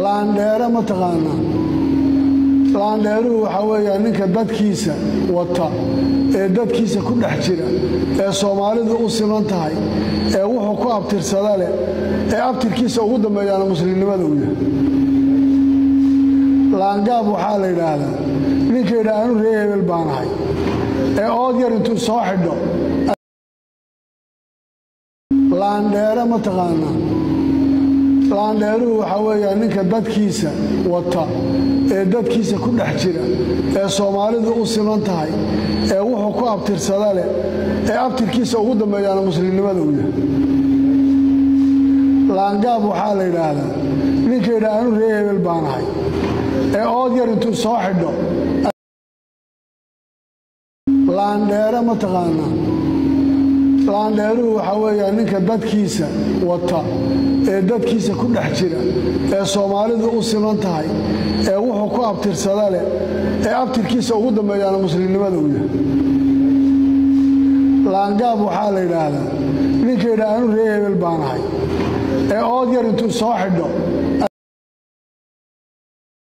laandheere ma taqaanaa laandheeruhu waxa weeyaan ninka dadkiisa wata ee dadkiisa ku dhex jira ee Soomaalidu u siman tahay ee wuxuu ku abtirsada leh ee abtirkiisa ugu dambeeyana muslimnimada u yahay laangaab waxa la yiraahdaa ninka yiraahdo reer hebel baan ahay ee ood yar intuu soo xidho laandheere ma taqaanaa laandheeruhu waxa weeyaan ninka dadkiisa wata ee dadkiisa ku dhex jira ee Soomaalidu u siman tahay ee wuxuu ku abtirsada leh ee abtirkiisa ugu dambeeyana muslimnimada u yahay laangaab waxa la yiraahdaa ninka yiraahdo reer hebel baan ahay ee ood yar intuu soo xidho laandheere ma taqaanaa laandheeruhu waxa weeyaan ninka dadkiisa wata ee dadkiisa ku dhex jira ee Soomaalidu u siman tahay ee wuxuu ku abtirsada leh ee abtirkiisa ugu dambeeyana muslimnimada u yahay laangaab waxa la yiraahdaa ninka yiraahdo reer hebel baan ahay ee ood yar intuu soo xidho